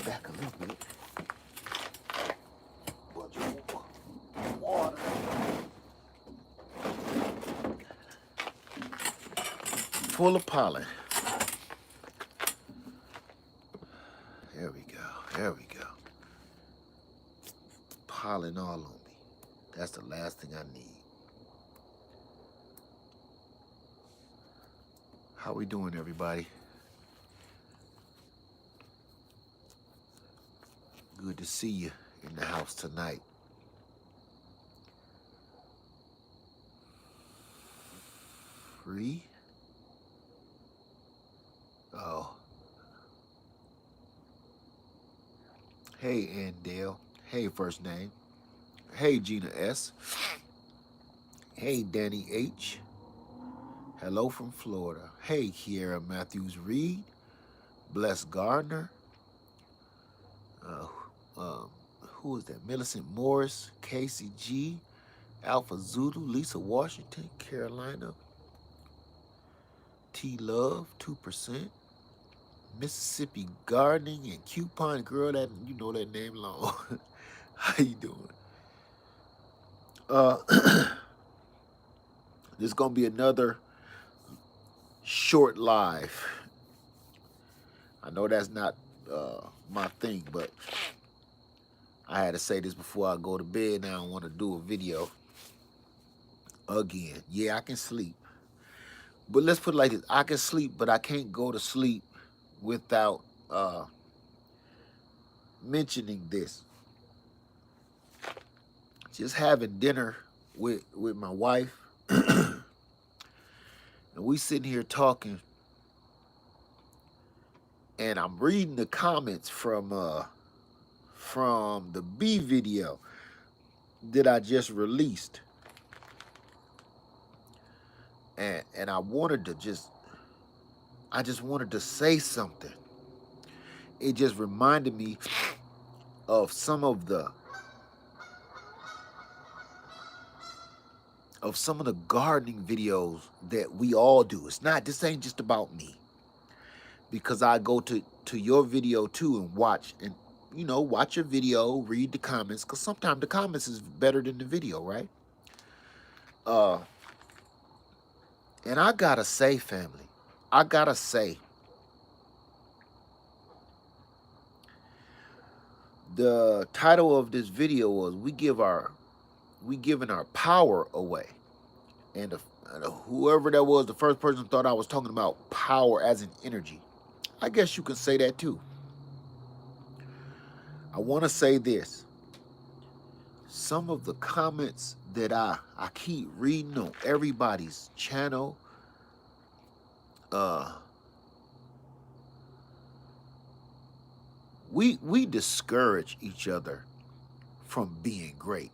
Back a little bit. Bunch of water. Full of pollen. There we go. There we go. Pollen all on me. That's the last thing I need. How we doing, everybody? Good to see you in the house tonight. Free? Oh. Hey, Andale. Hey, first name. Hey, Gina S. Hey, Danny H. Hello from Florida. Hey, Kiera Matthews Reed. Bless Gardner. Who is that? Millicent Morris. Casey G. Alpha Zulu. Lisa Washington. Carolina. T Love. 2%. Mississippi Gardening and Coupon Girl. That, you know that name long. How you doing? This is gonna be another short live. I know that's not my thing, but I had to say this before I go to bed. Now I want to do a video again. Yeah, I can sleep, but let's put it like this: I can sleep, but I can't go to sleep without mentioning this. Just having dinner with my wife, and we sitting here talking, and I'm reading the comments from the B video that I just released, and I wanted to I just wanted to say something. It just reminded me of some of the gardening videos that we all do. This ain't just about me, because I go to your video too and watch your video, read the comments, because sometimes the comments is better than the video, right? And I gotta say, family, the title of this video was we giving our power away. And whoever that was, the first person thought I was talking about power as in energy. I guess you can say that too. I want to say this. Some of the comments that I keep reading on everybody's channel, we discourage each other from being great.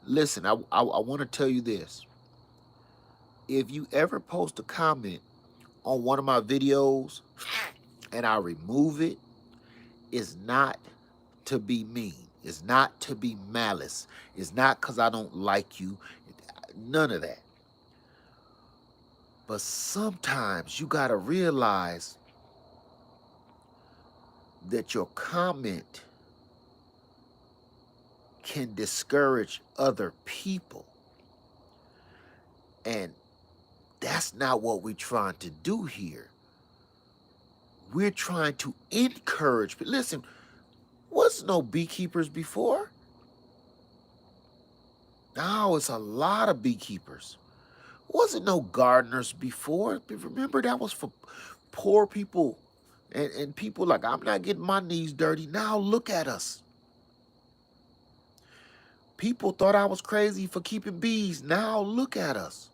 Listen, I want to tell you this. If you ever post a comment on one of my videos and I remove it, it's not to be mean. It's not to be malice. It's not because I don't like you. None of that. But sometimes you got to realize that your comment can discourage other people. And that's not what we're trying to do here. We're trying to encourage. Listen, was no beekeepers before? Now it's a lot of beekeepers. Wasn't no gardeners before. Remember, that was for poor people and people like, I'm not getting my knees dirty. Now look at us. People thought I was crazy for keeping bees. Now look at us.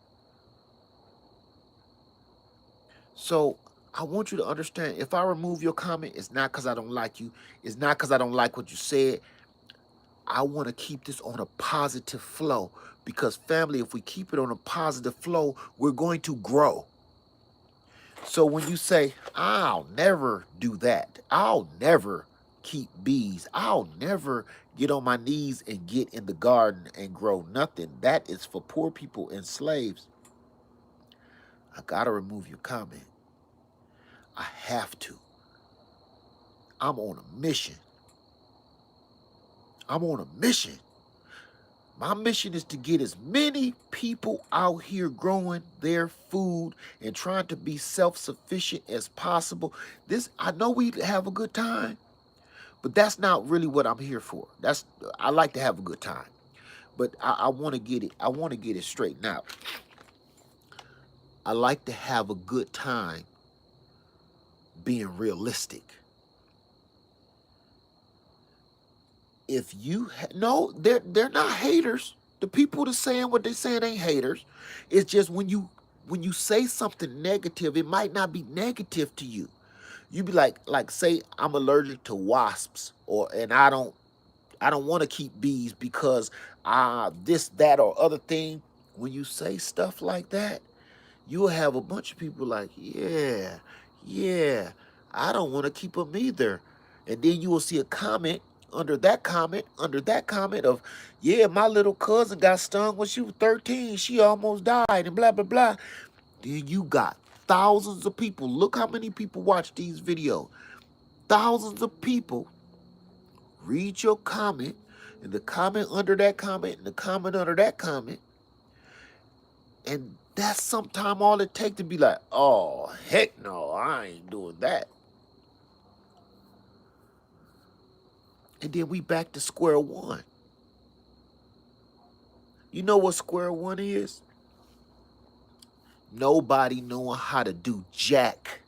So I want you to understand, if I remove your comment, it's not because I don't like you. It's not because I don't like what you said. I want to keep this on a positive flow, because family, if we keep it on a positive flow, we're going to grow. So when you say, I'll never do that, I'll never keep bees, I'll never get on my knees and get in the garden and grow nothing, that is for poor people and slaves, I gotta remove your comment. have to. I'm on a mission. I'm on a mission. My mission is to get as many people out here growing their food and trying to be self-sufficient as possible. I know we have a good time, but that's not really what I'm here for. I like to have a good time, but I want to get it. I want to get it straightened out. I like to have a good time being realistic. If you no, they're not haters. The people that saying what they saying ain't haters. It's just when you say something negative, it might not be negative to you. You be like say I'm allergic to wasps, and I don't want to keep bees because this, that, or other thing. When you say stuff like that, you'll have a bunch of people like, yeah, I don't want to keep them either. And then you will see a comment under that comment of, yeah, my little cousin got stung when she was 13. She almost died and blah, blah, blah. Then you got thousands of people. Look how many people watch these videos. Thousands of people read your comment and the comment under that comment and the comment under that comment. And that's sometimes all it takes to be like, oh, heck no, I ain't doing that. And then we back to square one. You know what square one is? Nobody knowing how to do jack.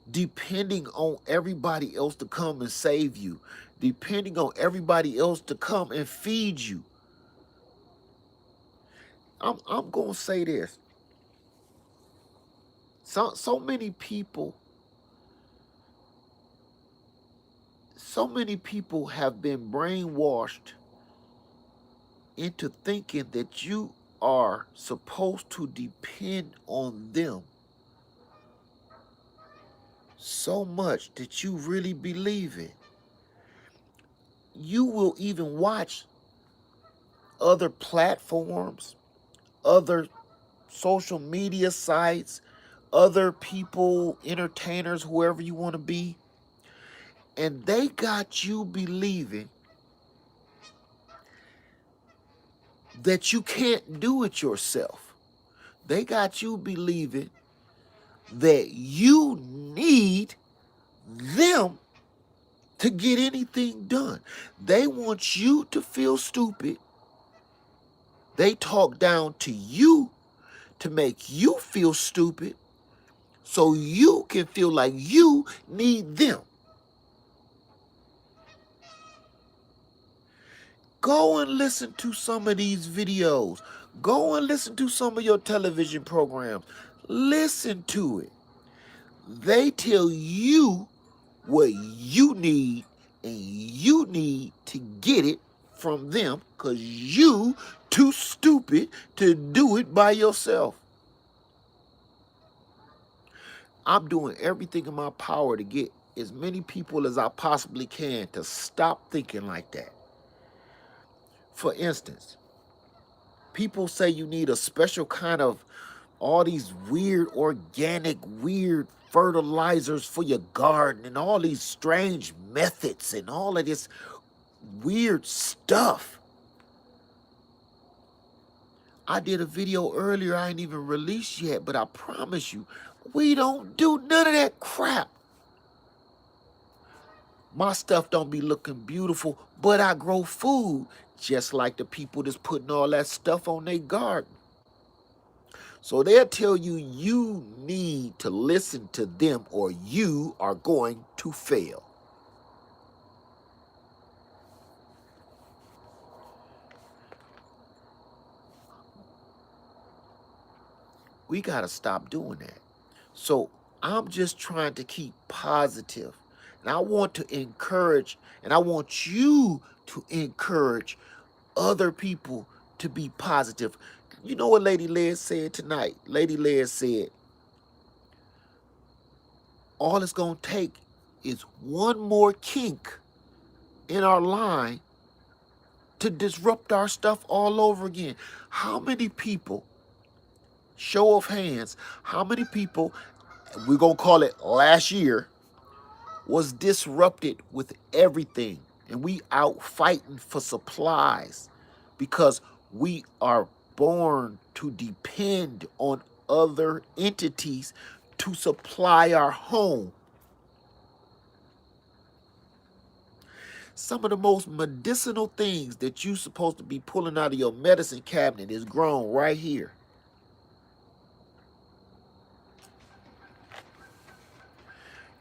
Depending on everybody else to come and save you. Depending on everybody else to come and feed you. I'm going to say this. So many people have been brainwashed into thinking that you are supposed to depend on them so much that you really believe it. You will even watch other platforms, other social media sites, other people, entertainers, whoever you want to be, and they got you believing that you can't do it yourself. They got you believing that you need them to get anything done. They want you to feel stupid. They talk down to you to make you feel stupid so you can feel like you need them. Go and listen to some of these videos. Go and listen to some of your television programs. Listen to it. They tell you what you need, and you need to get it from them because you too stupid to do it by yourself. I'm doing everything in my power to get as many people as I possibly can to stop thinking like that. For instance, people say you need a special kind of all these weird organic, weird fertilizers for your garden and all these strange methods and all of this weird stuff. I did a video earlier I ain't even released yet, but I promise you, we don't do none of that crap. My stuff don't be looking beautiful, but I grow food just like the people that's putting all that stuff on their garden. So they'll tell you you need to listen to them or you are going to fail. We got to stop doing that. So I'm just trying to keep positive. And I want to encourage, and I want you to encourage other people to be positive. You know what Lady Liz said tonight? Lady Liz said, all it's going to take is one more kink in our line to disrupt our stuff all over again. How many people Show of hands, how many people, we're going to call it last year, was disrupted with everything, and we out fighting for supplies because we are born to depend on other entities to supply our home. Some of the most medicinal things that you supposed to be pulling out of your medicine cabinet is grown right here.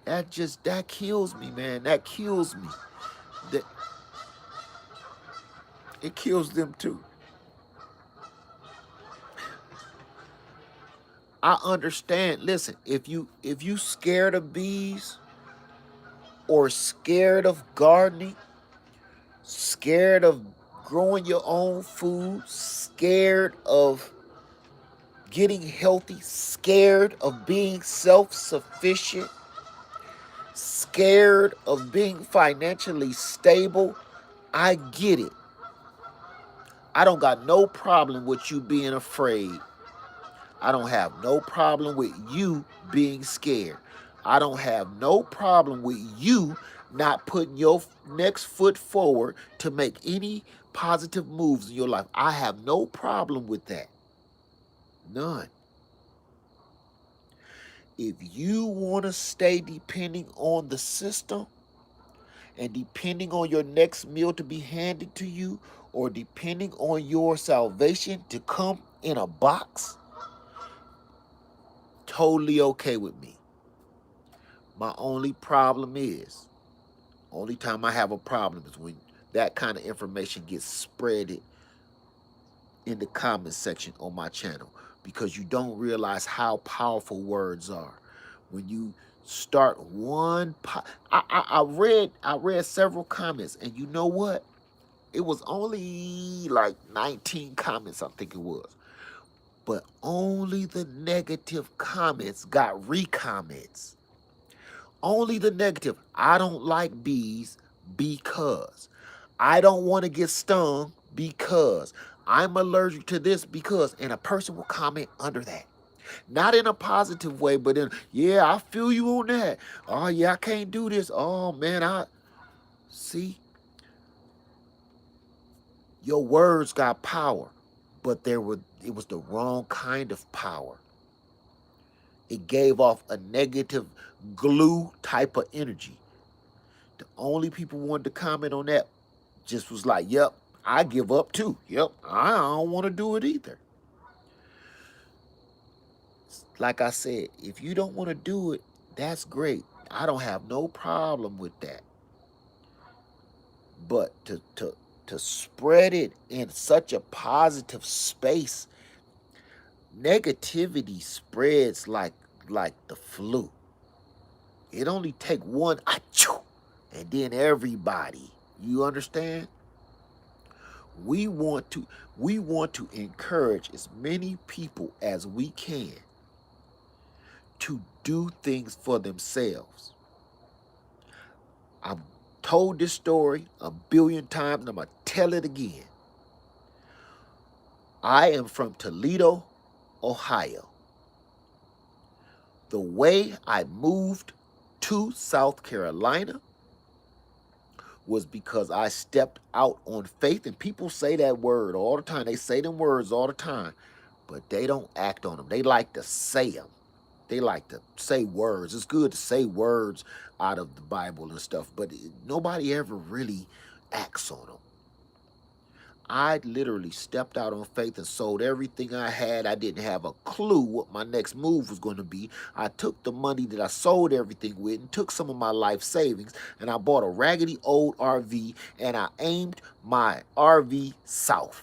That kills me, man. That kills me. That it kills them too. I understand. Listen, if you scared of bees or scared of gardening, scared of growing your own food, scared of getting healthy, scared of being self-sufficient, scared of being financially stable, I get it. I don't got no problem with you being afraid. I don't have no problem with you being scared. I don't have no problem with you not putting your next foot forward to make any positive moves in your life. I have no problem with that. None. If you want to stay depending on the system and depending on your next meal to be handed to you or depending on your salvation to come in a box, totally okay with me. My only problem is, only time I have a problem is when that kind of information gets spreaded in the comment section on my channel, because you don't realize how powerful words are. When you start one, I read several comments, and you know what? It was only like 19 comments, I think it was. But only the negative comments got re-comments. Only the negative. I don't like bees because. I don't want to get stung because. I'm allergic to this because. And a person will comment under that. Not in a positive way, but in, yeah, I feel you on that. Oh, yeah, I can't do this. Oh, man, see, your words got power, but it was the wrong kind of power. It gave off a negative glue type of energy. The only people who wanted to comment on that just was like, yep, I give up too. Yep, I don't want to do it either. Like I said, if you don't want to do it, that's great. I don't have no problem with that. But to spread it in such a positive space, negativity spreads like the flu. It only take one achoo, and then everybody. You understand? We want to encourage as many people as we can to do things for themselves. I've told this story a billion times, and I'm going to tell it again. I am from Toledo, Ohio. The way I moved to South Carolina was because I stepped out on faith. And people say that word all the time. They say them words all the time, but they don't act on them. They like to say them. They like to say words. It's good to say words out of the Bible and stuff, but nobody ever really acts on them. I literally stepped out on faith and sold everything I had. I didn't have a clue what my next move was going to be. I took the money that I sold everything with and took some of my life savings, and I bought a raggedy old RV, and I aimed my RV south.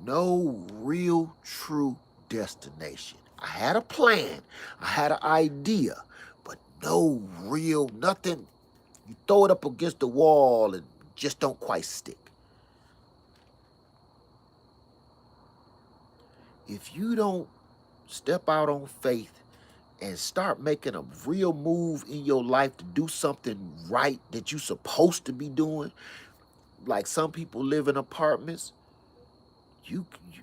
No real true destination. I had a plan. I had an idea, but no real nothing. You throw it up against the wall and just don't quite stick. If you don't step out on faith and start making a real move in your life to do something right that you're supposed to be doing, like some people live in apartments, You, you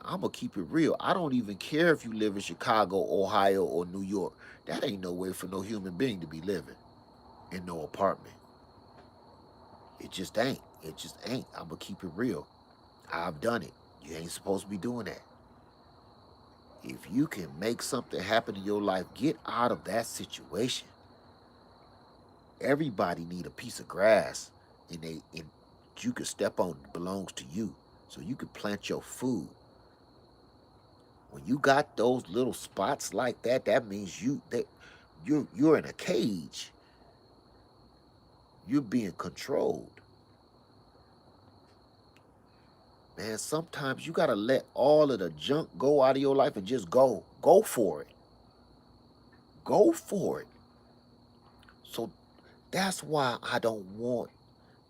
I'm gonna keep it real. I don't even care if you live in Chicago, Ohio, or New York. That ain't no way for no human being to be living in no apartment. It just ain't. It just ain't. I'm gonna keep it real. I've done it. You ain't supposed to be doing that. If you can make something happen in your life, get out of that situation. Everybody need a piece of grass in you can step on that belongs to you. So you can plant your food. When you got those little spots like that, that means you're in a cage. You're being controlled. Man, sometimes you gotta let all of the junk go out of your life and just go. Go for it. Go for it. So that's why I don't want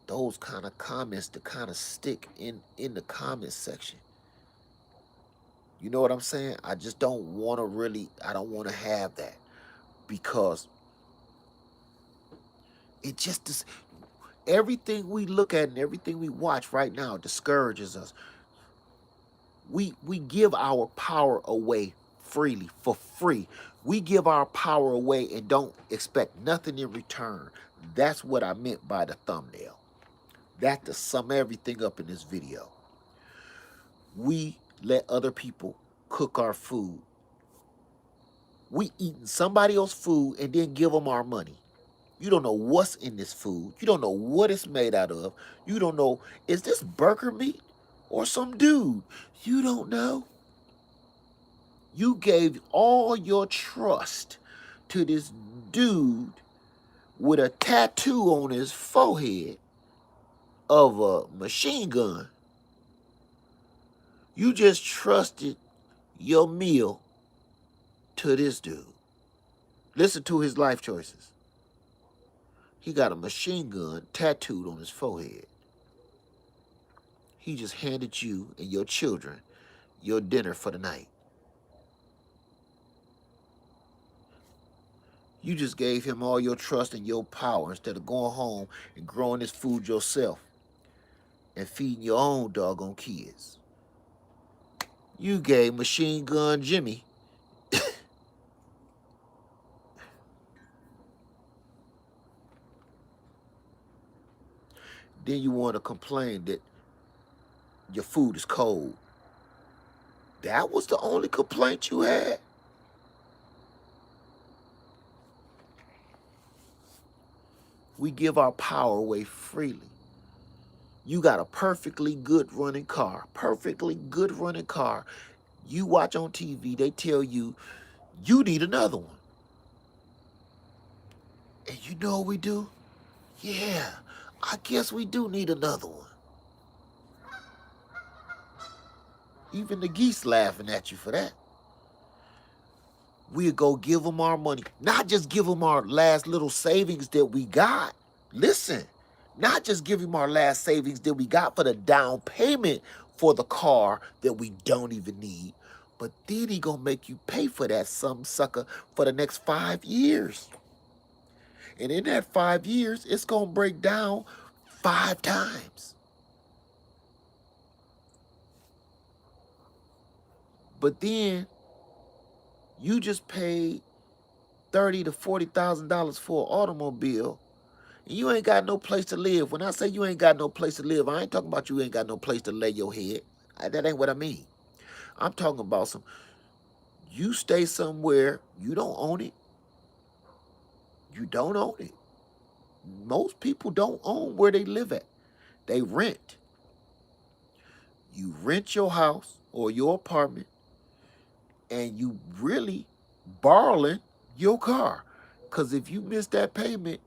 those kind of comments to kind of stick in the comment section. You know what I'm saying? I just don't want to really, I don't want to have that because it just is, everything we look at and everything we watch right now discourages us. We give our power away freely for free. We give our power away and don't expect nothing in return. That's what I meant by the thumbnail. That to sum everything up in this video. We let other people cook our food. We eating somebody else's food and then give them our money. You don't know what's in this food. You don't know what it's made out of. You don't know, is this burger meat or some dude? You don't know. You gave all your trust to this dude with a tattoo on his forehead of a machine gun. You just trusted your meal to this dude. Listen to his life choices. He got a machine gun tattooed on his forehead. He just handed you and your children your dinner for the night. You just gave him all your trust and your power instead of going home and growing this food yourself and feeding your own doggone kids. You gave Machine Gun Jimmy then you want to complain that your food is cold. That was the only complaint you had? We give our power away freely. You got a perfectly good running car. Perfectly good running car. You watch on TV, they tell you, you need another one. And you know what we do? Yeah, I guess we do need another one. Even the geese laughing at you for that. We'll go give them our money. Not just give them our last little savings that we got. Listen, not just give him our last savings that we got for the down payment for the car that we don't even need. But then he gonna make you pay for that some sucker for the next 5 years. And in that 5 years, it's gonna break down 5 times. But then you just paid $30,000 to $40,000 for an automobile, and you ain't got no place to live. When I say you ain't got no place to live, I ain't talking about you ain't got no place to lay your head. That ain't what I mean. I'm talking about you stay somewhere, you don't own it. You don't own it. Most people don't own where they live at. They rent. You rent your house or your apartment, and you really borrowing your car. Because if you miss that payment,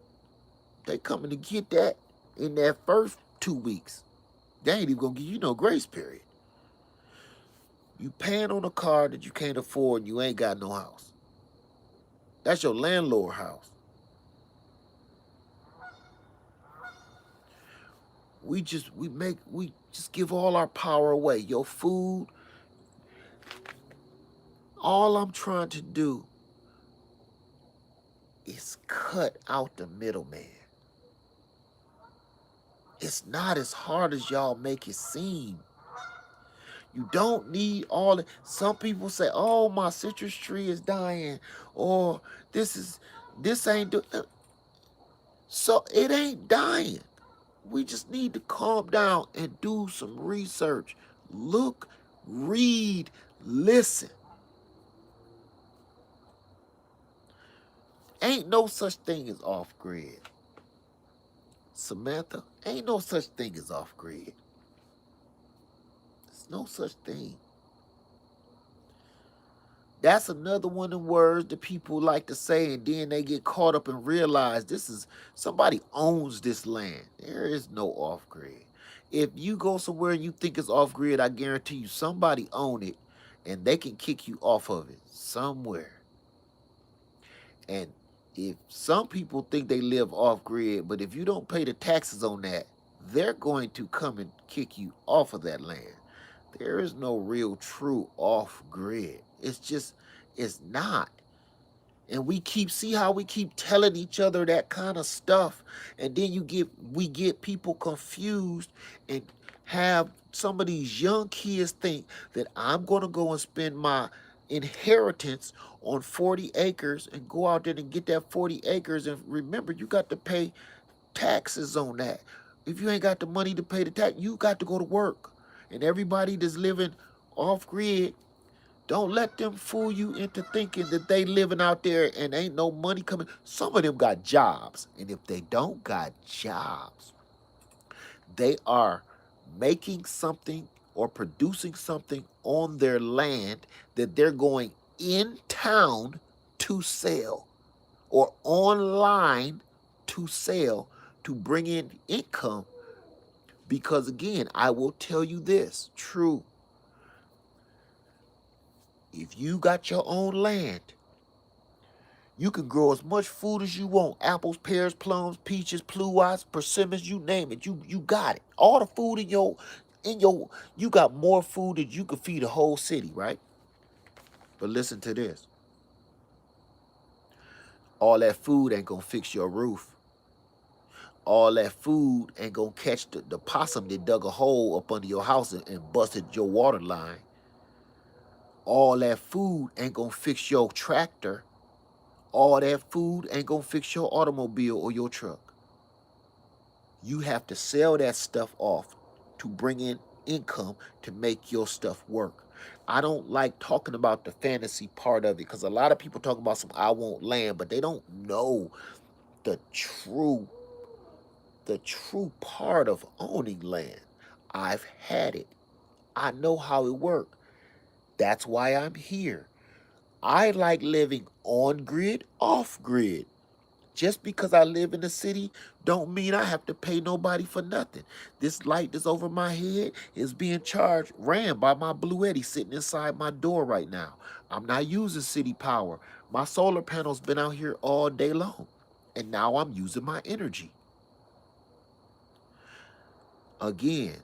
they coming to get that in that first 2 weeks. They ain't even gonna give you no grace period. You paying on a car that you can't afford and you ain't got no house. That's your landlord house. We just give all our power away. Your food. All I'm trying to do is cut out the middleman. It's not as hard as y'all make it seem. You don't need all the, some people say, oh, my citrus tree is dying, or this is, this ain't do, so it ain't dying. We just need to calm down and do some research. Look, read, listen. Ain't no such thing as off grid. Samantha, ain't no such thing as off grid. There's no such thing. That's another one of the words that people like to say, and then they get caught up and realize this is, somebody owns this land. There is no off grid. If you go somewhere and you think it's off grid, I guarantee you somebody own it and they can kick you off of it somewhere. And if some people think they live off grid, but if you don't pay the taxes on that, they're going to come and kick you off of that land. There is no real true off grid. It's just, it's not. And we keep, see how we keep telling each other that kind of stuff, and then we get people confused and have some of these young kids think that I'm going to go and spend my inheritance on 40 acres and go out there and get that 40 acres, and remember, you got to pay taxes on that. If you ain't got the money to pay the tax, you got to go to work. And everybody that's living off grid, don't let them fool you into thinking that they living out there and ain't no money coming. Some of them got jobs. And if they don't got jobs, they are making something or producing something on their land that they're going in town to sell, or online to sell, to bring in income. Because again, I will tell you this, true. If you got your own land, you can grow as much food as you want. Apples, pears, plums, peaches, pluots, persimmons, you name it. You got it. All the food in your you got more food than you could feed a whole city, right? But listen to this. All that food ain't gonna fix your roof. All that food ain't gonna catch the possum that dug a hole up under your house and busted your water line. All that food ain't gonna fix your tractor. All that food ain't gonna fix your automobile or your truck. You have to sell that stuff off to bring in income to make your stuff work. I don't like talking about the fantasy part of it, because a lot of people talk about some I want land, but they don't know the true part of owning land. I've had it. I know how it works. That's why I'm here. I like living on grid, off grid. Just because I live in the city don't mean I have to pay nobody for nothing. This light that's over my head is being ran by my Blue Eddy sitting inside my door right now. I'm not using city power. My solar panel's been out here all day long, and now I'm using my energy. Again,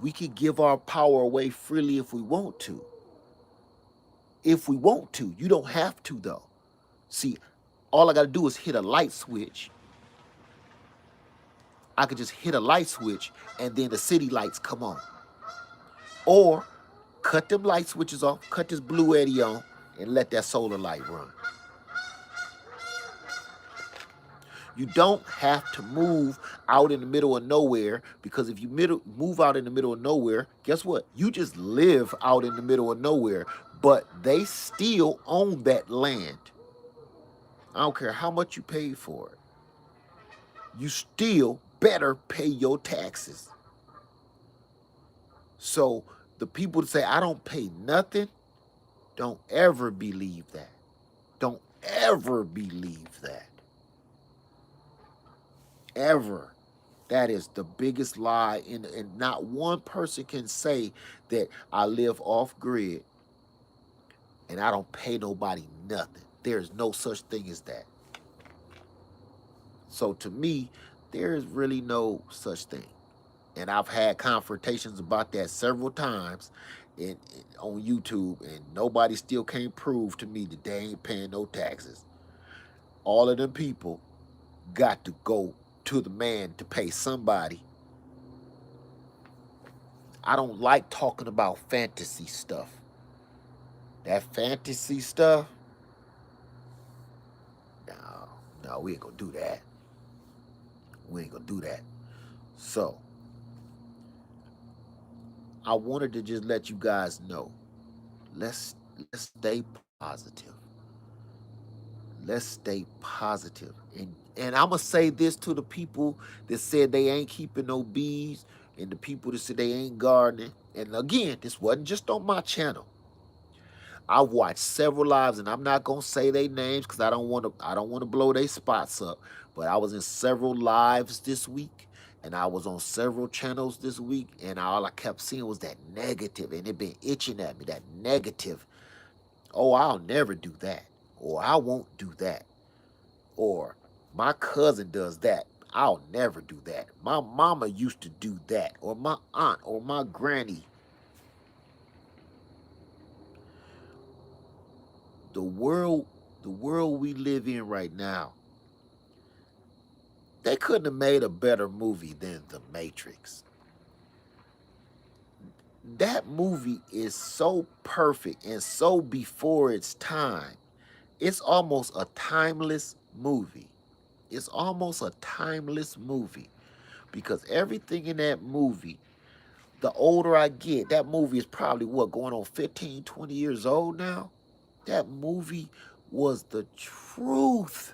we can give our power away freely if we want to. If we want to. You don't have to, though. See, all I got to do is hit a light switch. I could just hit a light switch and then the city lights come on. Or cut them light switches off, cut this Blue Eddy on, and let that solar light run. You don't have to move out in the middle of nowhere, because if you move out in the middle of nowhere, guess what? You just live out in the middle of nowhere, but they still own that land. I don't care how much you paid for it. You still better pay your taxes. So the people that say, I don't pay nothing, don't ever believe that. Don't ever believe that. Ever. That is the biggest lie. And not one person can say that I live off grid and I don't pay nobody nothing. There's no such thing as that. So to me, there is really no such thing. And I've had confrontations about that several times on YouTube, and nobody still can't prove to me that they ain't paying no taxes. All of them people got to go to the man to pay somebody. I don't like talking about fantasy stuff. That fantasy stuff, no, no, we ain't gonna do that. We ain't gonna do that. So I wanted to just let you guys know. Let's stay positive. Let's stay positive. And I'm gonna say this to the people that said they ain't keeping no bees, and the people that said they ain't gardening. And again, this wasn't just on my channel. I've watched several lives, and I'm not gonna say their names because I don't want to blow their spots up. But I was in several lives this week, and I was on several channels this week, and all I kept seeing was that negative, and it been itching at me, that negative. Oh, I'll never do that, or I won't do that, or my cousin does that. I'll never do that. My mama used to do that, or my aunt, or my granny. The world, the world we live in right now, they couldn't have made a better movie than The Matrix. That movie is so perfect and so before its time. It's almost a timeless movie. It's almost a timeless movie because everything in that movie, the older I get, that movie is probably what, going on 15, 20 years old now? That movie was the truth.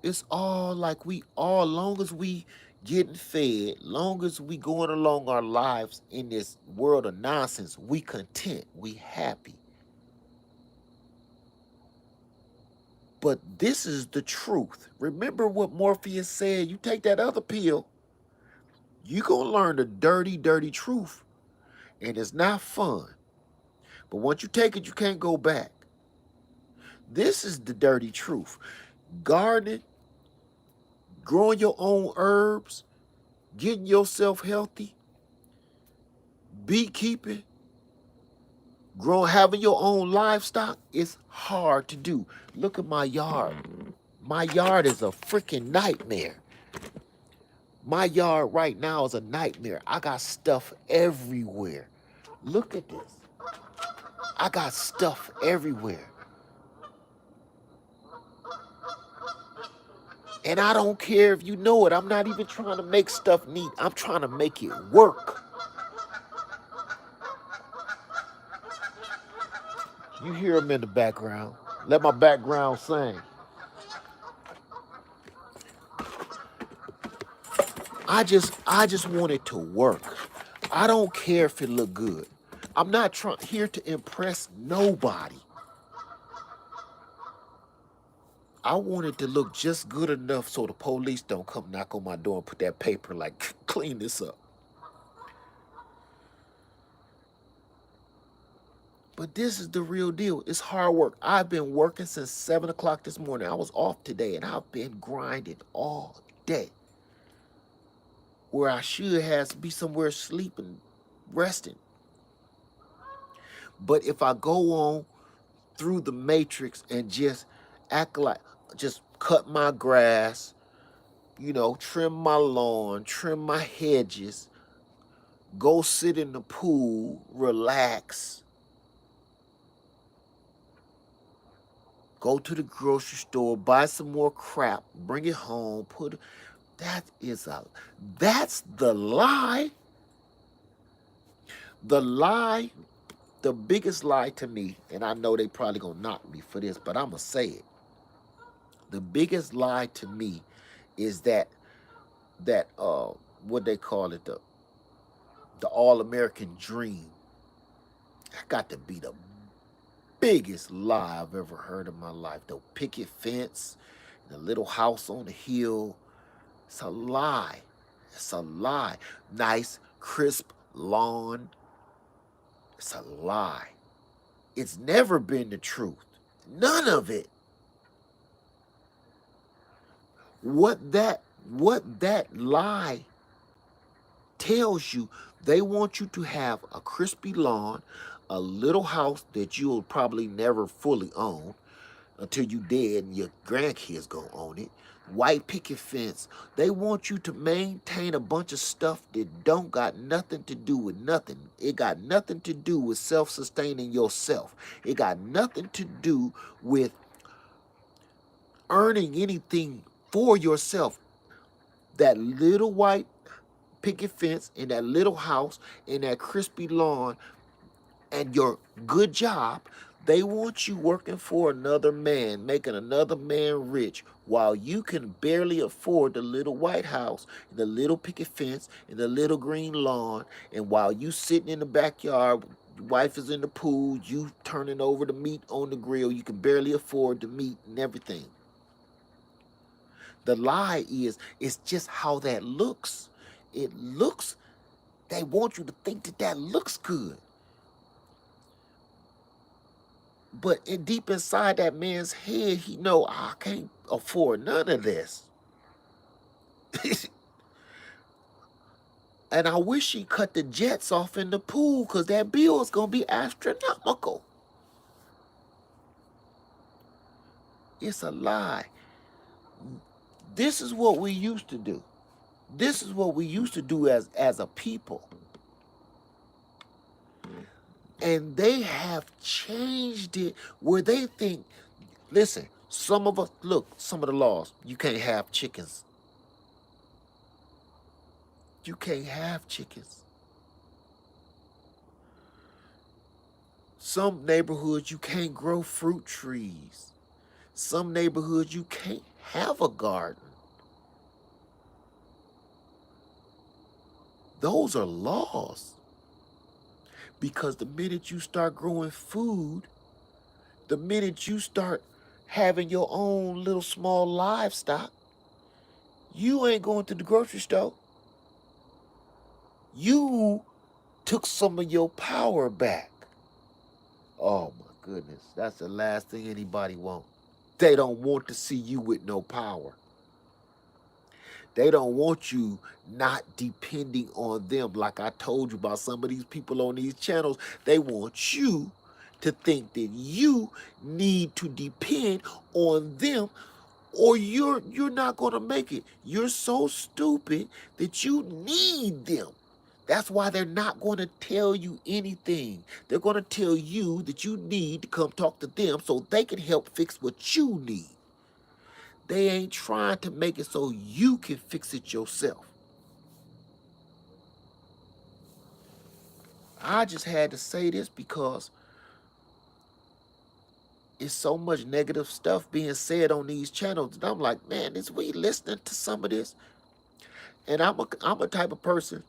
It's all like we all, long as we getting fed, long as we going along our lives in this world of nonsense, we content, we happy. But this is the truth. Remember what Morpheus said, you take that other pill, you gonna learn the dirty, dirty truth. And it's not fun. But once you take it, you can't go back. This is the dirty truth. Gardening, growing your own herbs, getting yourself healthy, beekeeping, having your own livestock is hard to do. Look at my yard. My yard is a freaking nightmare. My yard right now is a nightmare. I got stuff everywhere. Look at this. I got stuff everywhere. And I don't care if you know it. I'm not even trying to make stuff neat. I'm trying to make it work. You hear them in the background. Let my background sing. I just want it to work. I don't care if it look good. I'm not here to impress nobody. I want it to look just good enough so the police don't come knock on my door and put that paper like, clean this up. But this is the real deal. It's hard work. I've been working since 7 o'clock this morning. I was off today, and I've been grinding all day. Where I should have to be somewhere sleeping, resting. But if I go on through the matrix and just act like, just cut my grass, trim my lawn, trim my hedges, go sit in the pool, relax, go to the grocery store, buy some more crap, bring it home, that's the lie. The lie, the biggest lie to me, and I know they probably gonna knock me for this, but I'm gonna say it. The biggest lie to me is that what they call it, the all-American dream. That got to be the biggest lie I've ever heard in my life. The picket fence, the little house on the hill. It's a lie. It's a lie. Nice, crisp lawn. It's a lie. It's never been the truth. None of it. What that lie tells you, they want you to have a crispy lawn, a little house that you'll probably never fully own until you dead and your grandkids gonna own it. white picket fence. They want you to maintain a bunch of stuff that don't got nothing to do with nothing. It got nothing to do with self-sustaining yourself. It got nothing to do with earning anything for yourself. That little white picket fence in that little house in that crispy lawn and your good job, they want you working for another man, making another man rich, while you can barely afford the little white house, the little picket fence, and the little green lawn, and while you sitting in the backyard, your wife is in the pool, you turning over the meat on the grill, you can barely afford the meat and everything. The lie is, it's just how that looks. It looks, they want you to think that that looks good. But deep inside that man's head, he know, I can't afford none of this. And I wish he cut the jets off in the pool, because that bill is going to be astronomical. It's a lie. This is what we used to do. This is what we used to do as a people. And they have changed it where they think, listen, some of us, look, some of the laws, you can't have chickens. You can't have chickens. Some neighborhoods, you can't grow fruit trees. Some neighborhoods, you can't have a garden. Those are laws. Because the minute you start growing food, the minute you start having your own little small livestock, you ain't going to the grocery store. You took some of your power back. Oh my goodness, that's the last thing anybody wants. They don't want to see you with no power. They don't want you not depending on them. Like I told you about some of these people on these channels, they want you to think that you need to depend on them, or you're not going to make it. You're so stupid that you need them. That's why they're not going to tell you anything. They're going to tell you that you need to come talk to them so they can help fix what you need. They ain't trying to make it so you can fix it yourself. I just had to say this because it's so much negative stuff being said on these channels. And I'm like, man, is we listening to some of this? And I'm a type of person,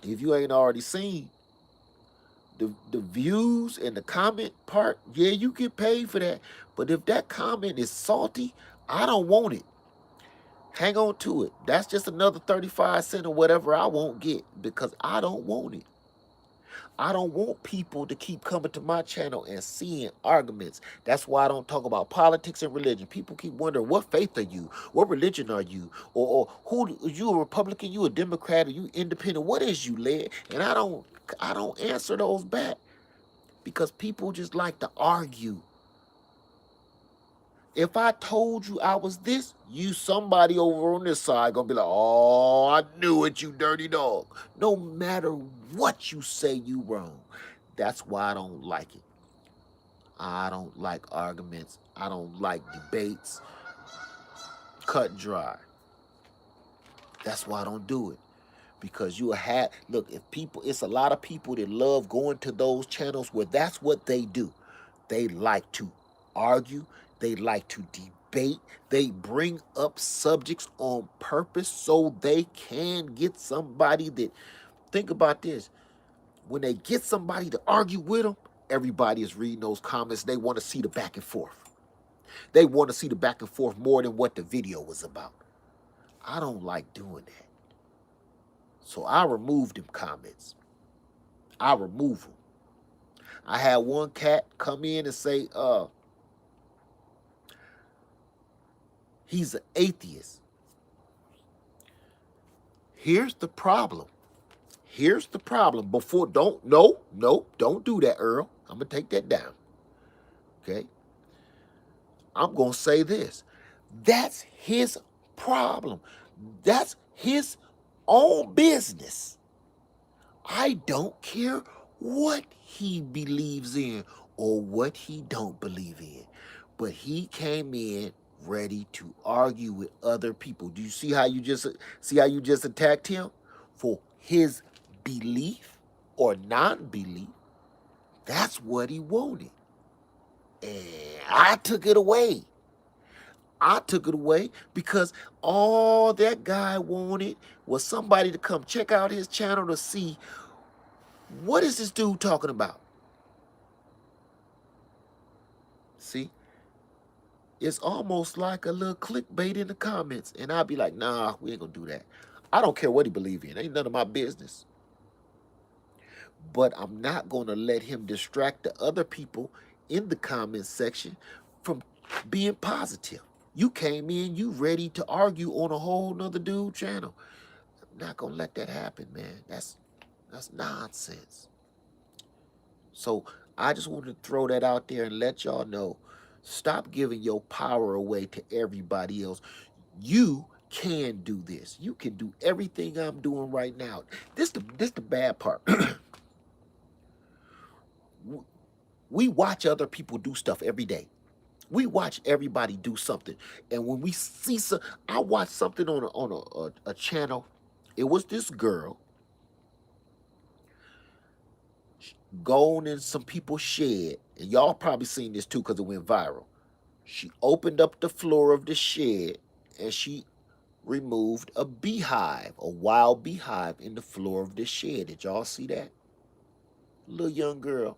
if you ain't already seen, the views and the comment part, yeah, you get paid for that. But if that comment is salty, I don't want it. Hang on to it. That's just another 35 cents or whatever I won't get, because I don't want it. I don't want people to keep coming to my channel and seeing arguments. That's why I don't talk about politics and religion. People keep wondering, what faith are you? What religion are you? Or who, are you a Republican? You a Democrat? Are you independent? What is you, led? And I don't answer those back, because people just like to argue. If I told you I was this, you somebody over on this side gonna be like, oh, I knew it, you dirty dog. No matter what you say, you wrong. That's why I don't like it. I don't like arguments. I don't like debates. Cut dry. That's why I don't do it. Because you have, look, if people, it's a lot of people that love going to those channels where that's what they do. They like to argue. They like to debate. They bring up subjects on purpose so they can get somebody that, think about this, when they get somebody to argue with them, everybody is reading those comments. They want to see the back and forth. They want to see the back and forth more than what the video was about. I don't like doing that. So I remove them comments. I remove them. I had one cat come in and say, he's an atheist. Here's the problem. Here's the problem. Before, don't do that, Earl. I'm going to take that down. Okay? I'm going to say this. That's his problem. That's his own business. I don't care what he believes in or what he don't believe in. But he came in ready to argue with other people. Do you see how you just attacked him for his belief or non-belief? That's what he wanted. And I took it away. I took it away because all that guy wanted was somebody to come check out his channel to see what is this dude talking about. See, it's almost like a little clickbait in the comments, and I'll be like, nah, we ain't gonna do that. I don't care what he believe in. Ain't none of my business. But I'm not gonna let him distract the other people in the comments section from being positive. You came in, you ready to argue on a whole nother dude channel. I'm not gonna let that happen, man. That's nonsense. So I just wanted to throw that out there and let y'all know. Stop giving your power away to everybody else. You can do this. You can do everything I'm doing right now. This the bad part. We watch other people do stuff every day. We watch everybody do something, and when we see some, I watched something on a channel. It was this girl going in some people's shed, and y'all probably seen this too because it went viral. She opened up the floor of the shed, and she removed a beehive, a wild beehive in the floor of the shed. Did y'all see that? Little young girl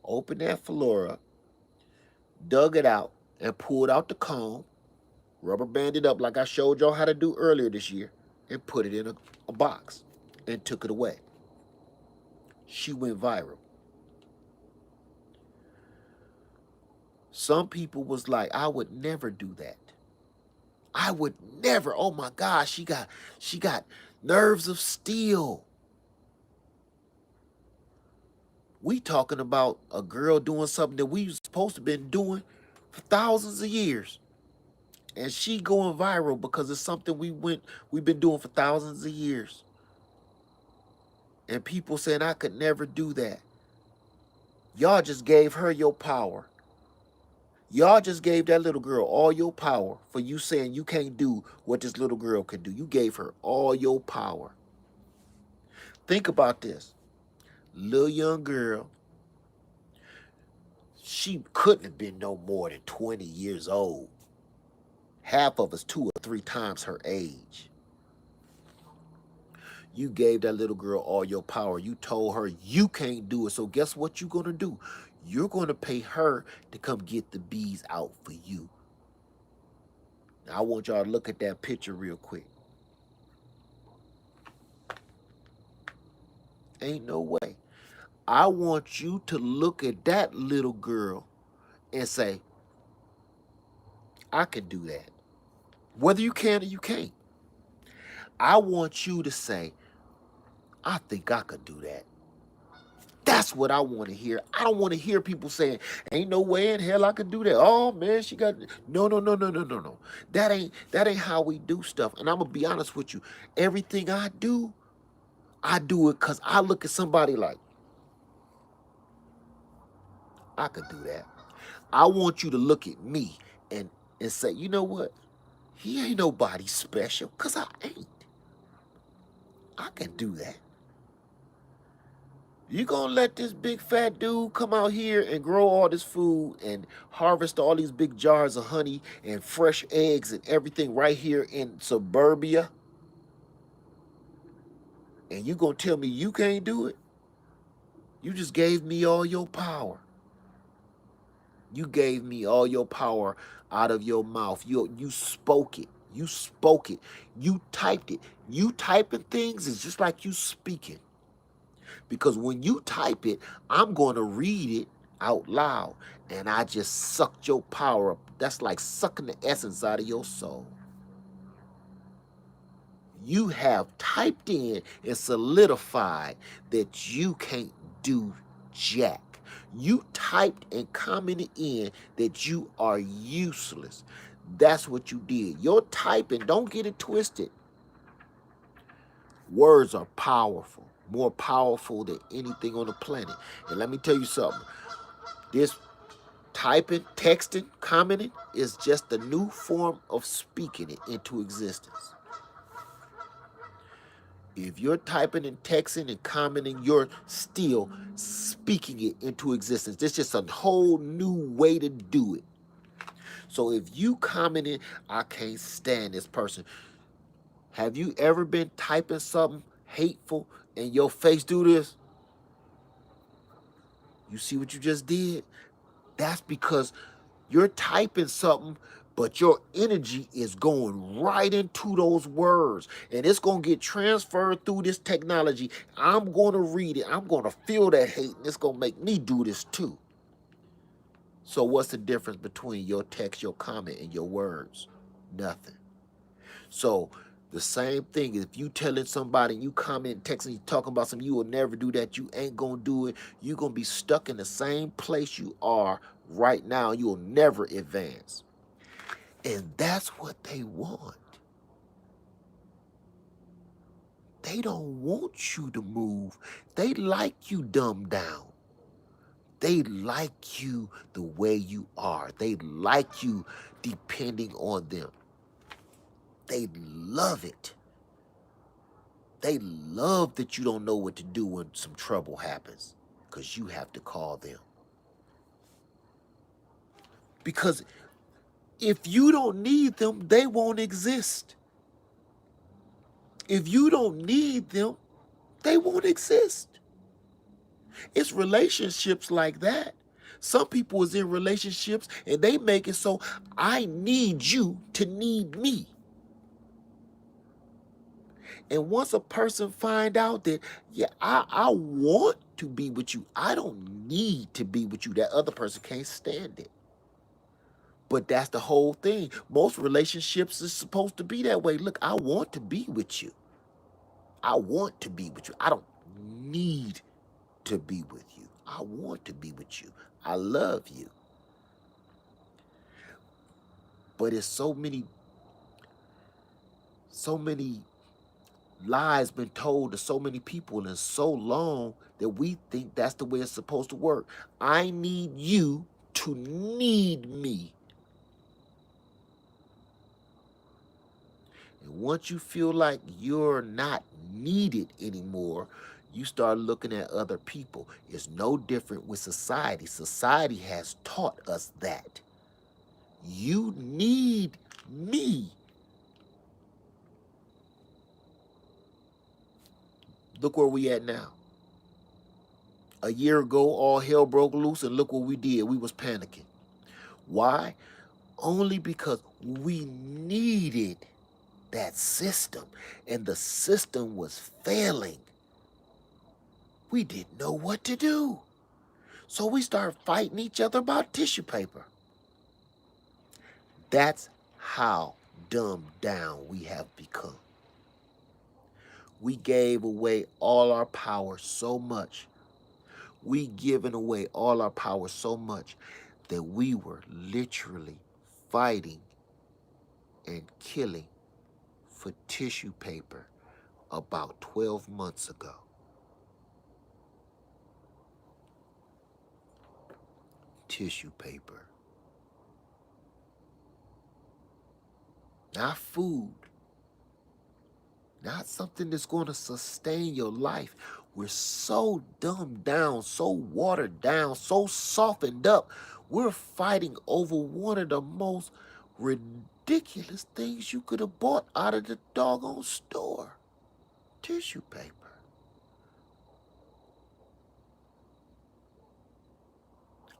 opened that floor up, dug it out, and pulled out the comb, rubber banded up like I showed y'all how to do earlier this year, and put it in a box and took it away. She went viral. Some people was like, I would never do that. I would never. Oh my gosh, she got nerves of steel. We talking about a girl doing something that we supposed to been doing for thousands of years. And she going viral because it's something we've been doing for thousands of years. And people saying I could never do that. Y'all just gave her your power. Y'all just gave that little girl all your power for you saying you can't do what this little girl can do. You gave her all your power. Think about this. Little young girl, she couldn't have been no more than 20 years old. Half of us 2 or 3 times her age. You gave that little girl all your power. You told her you can't do it. So guess what you're going to do? You're going to pay her to come get the bees out for you. Now, I want y'all to look at that picture real quick. Ain't no way. I want you to look at that little girl and say, I can do that. Whether you can or you can't. I want you to say, I think I could do that. That's what I want to hear. I don't want to hear people saying, ain't no way in hell I could do that. Oh man, she got no. That ain't how we do stuff. And I'm gonna be honest with you. Everything I do it because I look at somebody like, I could do that. I want you to look at me and say, you know what? He ain't nobody special, because I ain't. I can do that. You gonna let this big fat dude come out here and grow all this food and harvest all these big jars of honey and fresh eggs and everything right here in suburbia? And you gonna tell me you can't do it? You just gave me all your power. You gave me all your power out of your mouth. You spoke it. You spoke it. You typed it. You typing things is just like you speaking. Because when you type it, I'm going to read it out loud. And I just sucked your power up. That's like sucking the essence out of your soul. You have typed in and solidified that you can't do jack. You typed and commented in that you are useless. That's what you did. Your typing, don't get it twisted. Words are powerful, more powerful than anything on the planet. And let me tell you something. This typing, texting, commenting is just a new form of speaking it into existence. If you're typing and texting and commenting, you're still speaking it into existence. This is just a whole new way to do it. So if you commented, I can't stand this person. Have you ever been typing something hateful and your face do this? You see what you just did? That's because you're typing something, but your energy is going right into those words. And it's going to get transferred through this technology. I'm going to read it. I'm going to feel that hate, and it's going to make me do this too. So what's the difference between your text, your comment, and your words? Nothing. So the same thing, if you telling somebody, you comment, texting, you talking about something, you will never do that, you ain't gonna do it, you're gonna be stuck in the same place you are right now. You will never advance. And that's what they want. They don't want you to move. They like you dumbed down. They like you the way you are. They like you depending on them. They love it. They love that you don't know what to do when some trouble happens, because you have to call them. Because if you don't need them, they won't exist. If you don't need them, they won't exist. It's relationships like that. Some people is in relationships and they make it so I need you to need me. And once a person find out that, yeah, I want to be with you, I don't need to be with you, that other person can't stand it. But that's the whole thing. Most relationships is supposed to be that way. Look, I want to be with you. I want to be with you. I don't need to be with you. I want to be with you. I love you. But it's so many lies been told to so many people in so long that we think that's the way it's supposed to work. I need you to need me. And once you feel like you're not needed anymore, you start looking at other people. It's no different with society. Society has taught us that. You need me. Look where we at now. A year ago, all hell broke loose, and look what we did. We was panicking. Why? Only because we needed that system, and the system was failing. We didn't know what to do. So we started fighting each other about tissue paper. That's how dumbed down we have become. We gave away all our power so much. We given away all our power so much that we were literally fighting and killing for tissue paper about 12 months ago. Tissue paper. Not food. Not something that's going to sustain your life. We're so dumbed down, so watered down, so softened up. We're fighting over one of the most ridiculous things you could have bought out of the doggone store. Tissue paper.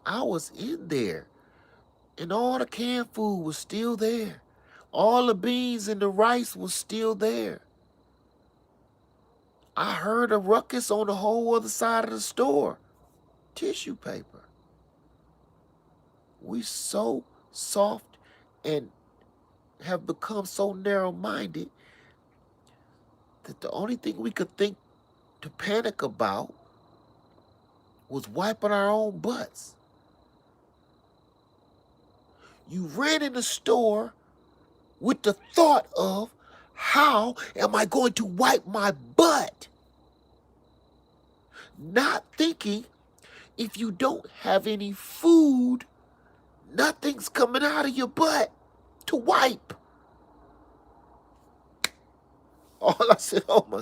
I was in there, and all the canned food was still there. All the beans and the rice was still there. I heard a ruckus on the whole other side of the store. Tissue paper. We so soft and have become so narrow-minded that the only thing we could think to panic about was wiping our own butts. You ran in the store with the thought of, how am I going to wipe my butt? Not thinking, if you don't have any food, nothing's coming out of your butt to wipe. All I said, oh my.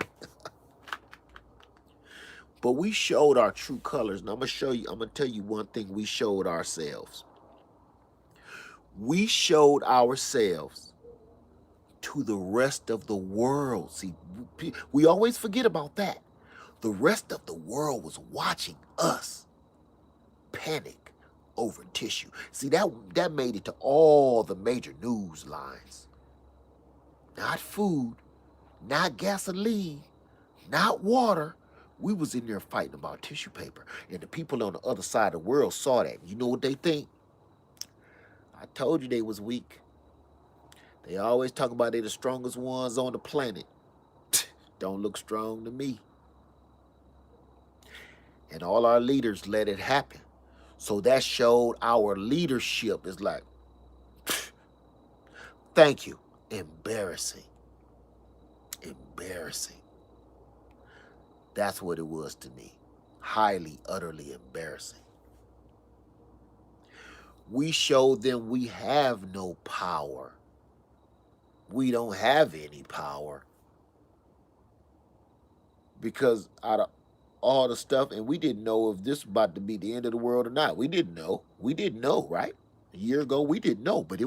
But we showed our true colors. And I'm going to tell you one thing we showed ourselves. We showed ourselves to the rest of the world. See, we always forget about that. The rest of the world was watching us panic over tissue. See, that made it to all the major news lines. Not food, not gasoline, not water. We was in there fighting about tissue paper. And the people on the other side of the world saw that. You know what they think? I told you they was weak. They always talk about they the strongest ones on the planet. Don't look strong to me. And all our leaders let it happen. So that showed our leadership is like, thank you. Embarrassing. Embarrassing. That's what it was to me. Highly, utterly embarrassing. We showed them we have no power. We don't have any power. Because out of all the stuff, and we didn't know if this was about to be the end of the world or not. We didn't know. We didn't know, right? A year ago, we didn't know, but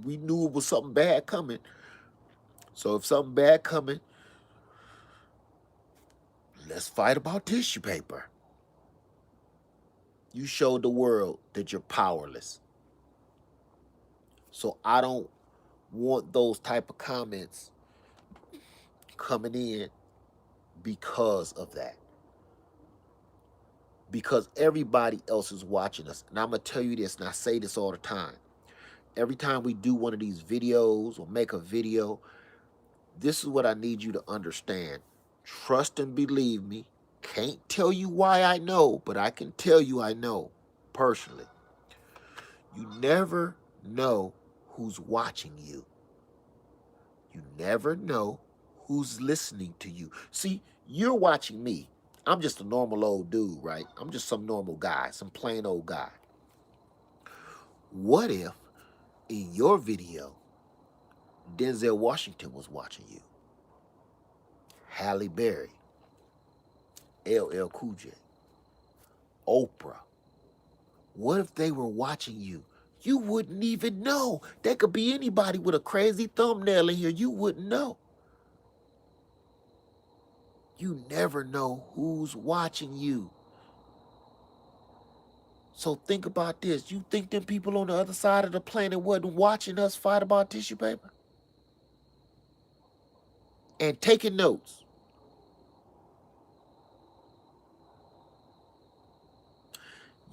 we knew it was something bad coming. So if something bad coming, let's fight about tissue paper. You showed the world that you're powerless. So I don't want those type of comments coming in because of that. Because everybody else is watching us. And I'm going to tell you this, and I say this all the time. Every time we do one of these videos or make a video, this is what I need you to understand. Trust and believe me. Can't tell you why I know, but I can tell you I know personally. You never know who's watching you. You never know who's listening to you. See, you're watching me. I'm just a normal old dude, right? I'm just some normal guy, some plain old guy. What if in your video, Denzel Washington was watching you? Halle Berry, LL Cool J, Oprah. What if they were watching you? You wouldn't even know. There could be anybody with a crazy thumbnail in here. You wouldn't know. You never know who's watching you. So think about this. You think them people on the other side of the planet wasn't watching us fight about tissue paper? And taking notes.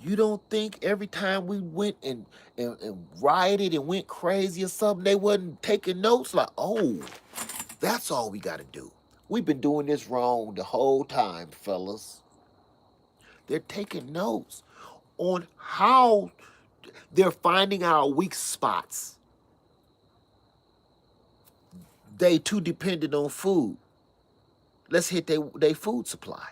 You don't think every time we went and rioted and went crazy or something, they wasn't taking notes? Like, oh, that's all we got to do. We've been doing this wrong the whole time, fellas. They're taking notes on how they're finding our weak spots. They too dependent on food. Let's hit their food supply.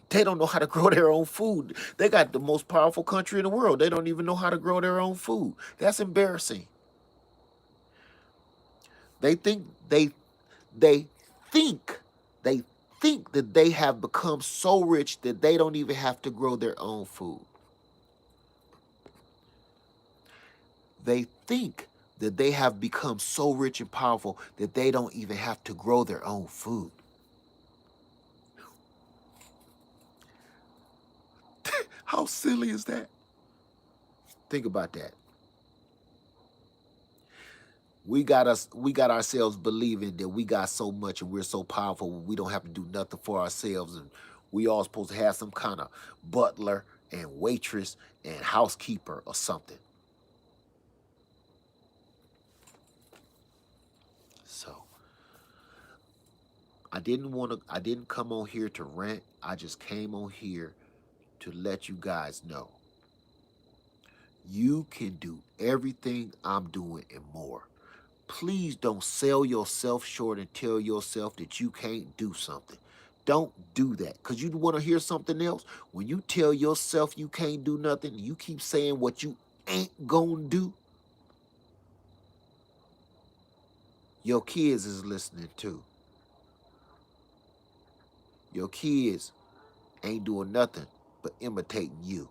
They don't know how to grow their own food. They got the most powerful country in the world. They don't even know how to grow their own food. That's embarrassing. They think they think they think that they have become so rich that they don't even have to grow their own food. They think that they have become so rich and powerful that they don't even have to grow their own food. How silly is that? Think about that. We got ourselves believing that we got so much and we're so powerful we don't have to do nothing for ourselves, and we all supposed to have some kind of butler and waitress and housekeeper or something. So I didn't come on here to rant. I just came on here to let you guys know you can do everything I'm doing and more. Please don't sell yourself short and tell yourself that you can't do something. Don't do that. Because you want to hear something else? When you tell yourself you can't do nothing, you keep saying what you ain't going to do, your kids is listening too. Your kids ain't doing nothing but imitating you.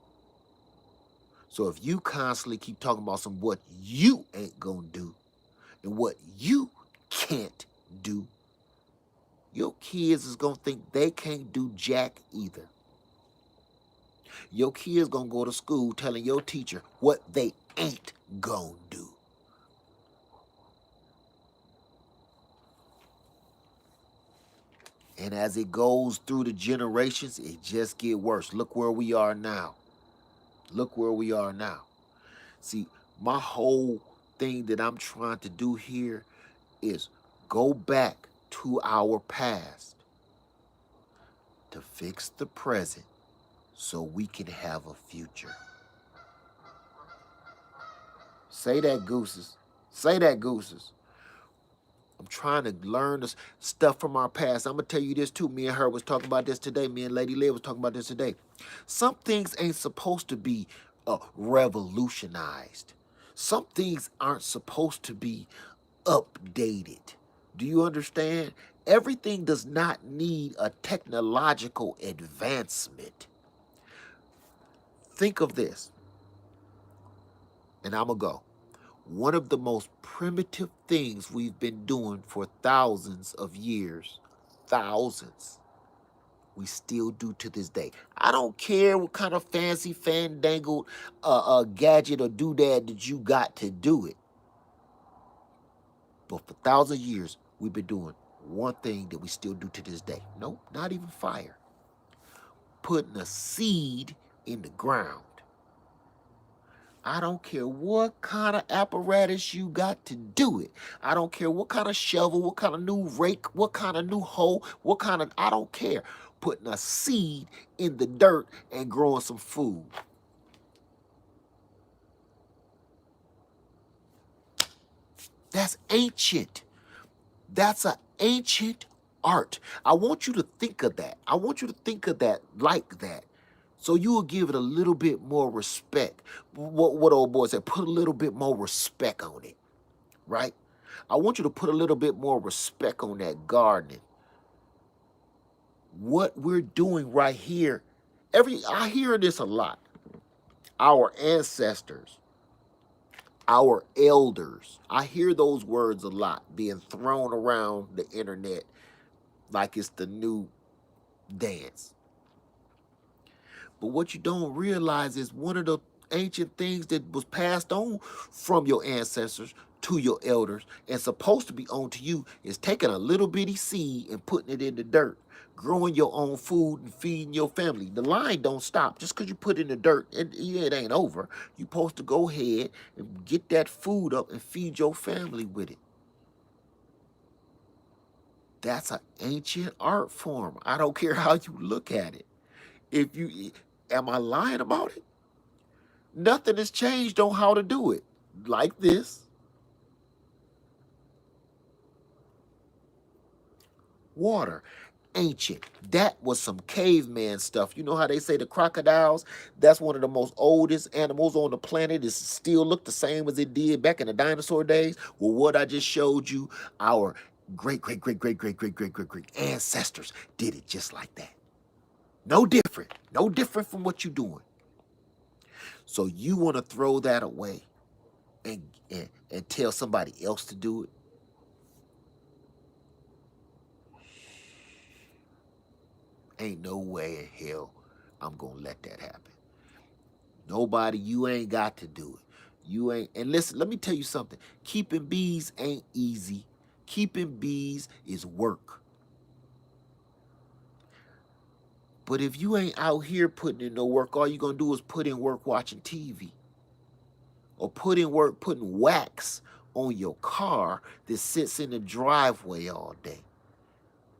So if you constantly keep talking about some what you ain't going to do and what you can't do, your kids is going to think they can't do jack either. Your kids going to go to school telling your teacher what they ain't going to do. And as it goes through the generations, it just get worse. Look where we are now. Look where we are now. See, my whole thing that I'm trying to do here is go back to our past to fix the present so we can have a future. Say that, gooses. Say that, gooses. I'm trying to learn the stuff from our past. I'm going to tell you this too. Me and her was talking about this today. Me and Lady Leah was talking about this today. Some things ain't supposed to be revolutionized. Some things aren't supposed to be updated. Do you understand? Everything does not need a technological advancement. Think of this, and I'm going to go. One of the most primitive things we've been doing for thousands of years, thousands, we still do to this day. I don't care what kind of fancy fandangled gadget or doodad that you got to do it. But for thousands of years, we've been doing one thing that we still do to this day. Nope, not even fire. Putting a seed in the ground. I don't care what kind of apparatus you got to do it. I don't care what kind of shovel, what kind of new rake, what kind of new hoe, I don't care. Putting a seed in the dirt and growing some food. That's ancient. That's an ancient art. I want you to think of that. I want you to think of that like that. So you will give it a little bit more respect. What old boy said, put a little bit more respect on it, right? I want you to put a little bit more respect on that gardening. What we're doing right here, I hear this a lot. Our ancestors, our elders, I hear those words a lot being thrown around the internet like it's the new dance. But what you don't realize is one of the ancient things that was passed on from your ancestors to your elders and supposed to be on to you is taking a little bitty seed and putting it in the dirt, growing your own food and feeding your family. The line don't stop just because you put it in the dirt. It ain't over. You're supposed to go ahead and get that food up and feed your family with it. That's an ancient art form. I don't care how you look at it. Am I lying about it? Nothing has changed on how to do it. Like this. Water. Ancient. That was some caveman stuff. You know how they say the crocodiles, that's one of the most oldest animals on the planet. It still look the same as it did back in the dinosaur days. Well, what I just showed you, our great ancestors did it just like that. No different. No different from what you're doing. So you want to throw that away and tell somebody else to do it? Ain't no way in hell I'm going to let that happen. Nobody, you ain't got to do it. You ain't. And listen, let me tell you something. Keeping bees ain't easy. Keeping bees is work. But if you ain't out here putting in no work, all you're going to do is put in work watching TV. Or put in work putting wax on your car that sits in the driveway all day.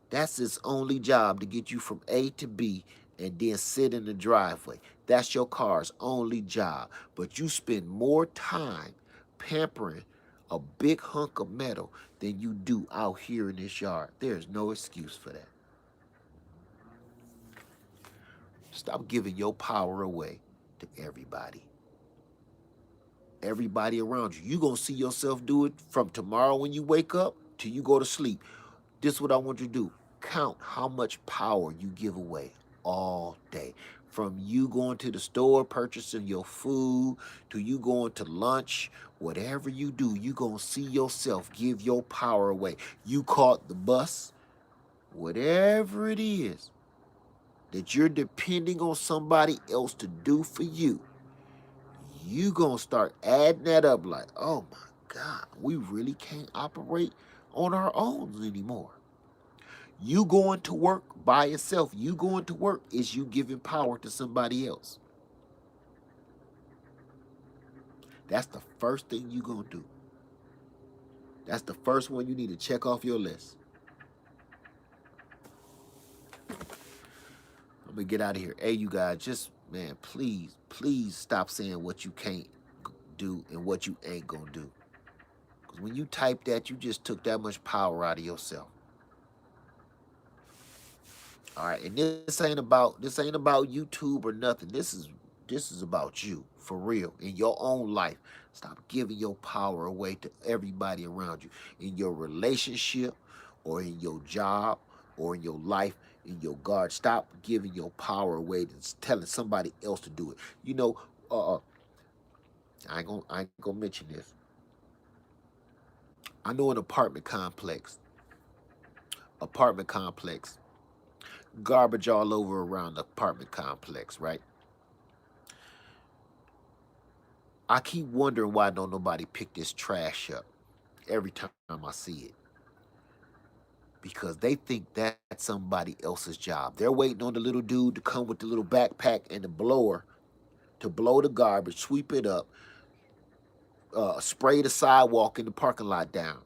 That's its only job, to get you from A to B and then sit in the driveway. That's your car's only job. But you spend more time pampering a big hunk of metal than you do out here in this yard. There's no excuse for that. Stop giving your power away to everybody. Everybody around you. You're going to see yourself do it from tomorrow when you wake up till you go to sleep. This is what I want you to do. Count how much power you give away all day. From you going to the store, purchasing your food, to you going to lunch, whatever you do, you're going to see yourself give your power away. You caught the bus, whatever it is that you're depending on somebody else to do for you, you gonna start adding that up like, oh my God, we really can't operate on our own anymore. You going to work by yourself, you going to work is you giving power to somebody else. That's the first thing you gonna do. That's the first one you need to check off your list. I'm gonna get out of here. Hey, you guys, just man, please stop saying what you can't do and what you ain't gonna do. Because when you type that, you just took that much power out of yourself. All right, and this ain't about YouTube or nothing. This is about you for real in your own life. Stop giving your power away to everybody around you in your relationship or in your job or in your life in your guard. Stop giving your power away to telling somebody else to do it. You know, I ain't gonna mention this. I know an apartment complex, garbage all over around the apartment complex, right? I keep wondering why don't nobody pick this trash up every time I see it. Because they think that's somebody else's job. They're waiting on the little dude to come with the little backpack and the blower to blow the garbage, sweep it up, spray the sidewalk in the parking lot down.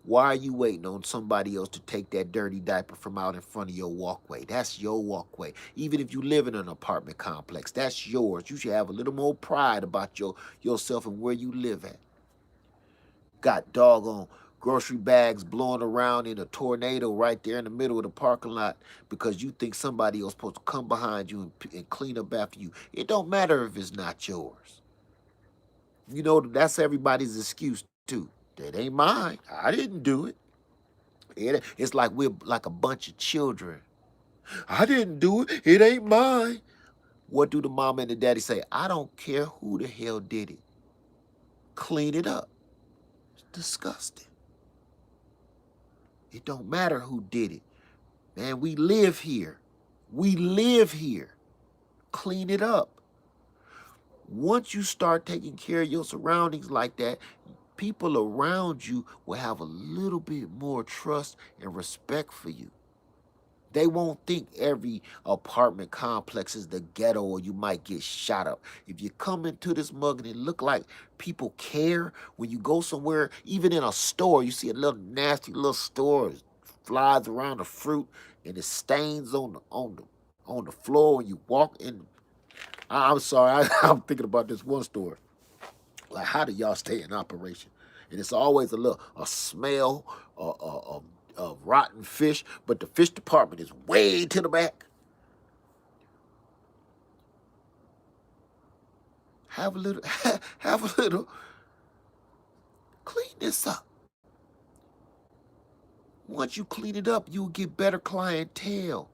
Why are you waiting on somebody else to take that dirty diaper from out in front of your walkway? That's your walkway. Even if you live in an apartment complex, that's yours. You should have a little more pride about yourself and where you live at. Got doggone grocery bags blowing around in a tornado right there in the middle of the parking lot because you think somebody else supposed to come behind you and clean up after you. It don't matter if it's not yours. You know, that's everybody's excuse too. That ain't mine. I didn't do it. It's like we're like a bunch of children. I didn't do it. It ain't mine. What do the mama and the daddy say? I don't care who the hell did it. Clean it up. It's disgusting. It don't matter who did it. Man, we live here. We live here. Clean it up. Once you start taking care of your surroundings like that, people around you will have a little bit more trust and respect for you. They won't think every apartment complex is the ghetto or you might get shot up. If you come into this mug and it look like people care, when you go somewhere, even in a store, you see a little nasty little store, flies around the fruit and it stains on the floor when you walk in. I'm sorry, I'm thinking about this one store. Like, how do y'all stay in operation? And it's always a smell of rotten fish, but the fish department is way to the back. Have a little, have a little, clean this up. Once you clean it up, you'll get better clientele.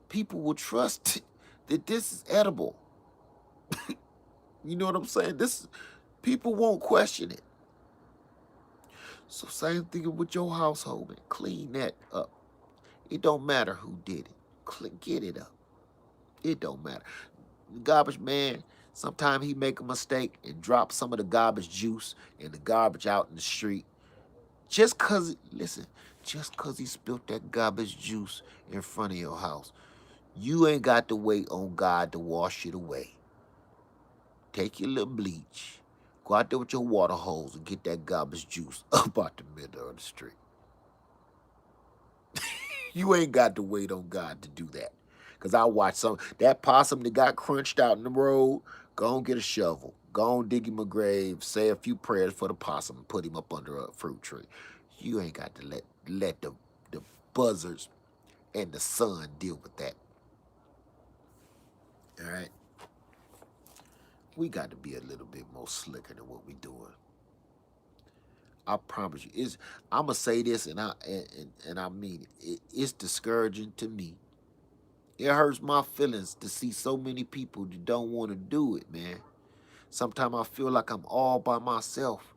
People will trust that this is edible. You know what I'm saying? People won't question it. So same thing with your household, man. Clean that up. It don't matter who did it. Get it up. It don't matter. The garbage man, sometimes he make a mistake and drop some of the garbage juice and the garbage out in the street. Listen, just cause he spilled that garbage juice in front of your house, you ain't got to wait on God to wash it away. Take your little bleach, go out there with your water hose and get that garbage juice up out the middle of the street. You ain't got to wait on God to do that. Because I watched that possum that got crunched out in the road, go and get a shovel. Go on, dig him a grave, say a few prayers for the possum, and put him up under a fruit tree. You ain't got to let the buzzards and the sun deal with that. All right, we got to be a little bit more slicker than what we doing. I promise you. I'm gonna say this, and I mean it's discouraging to me. It hurts my feelings to see so many people that don't want to do it, man. Sometimes I feel like I'm all by myself.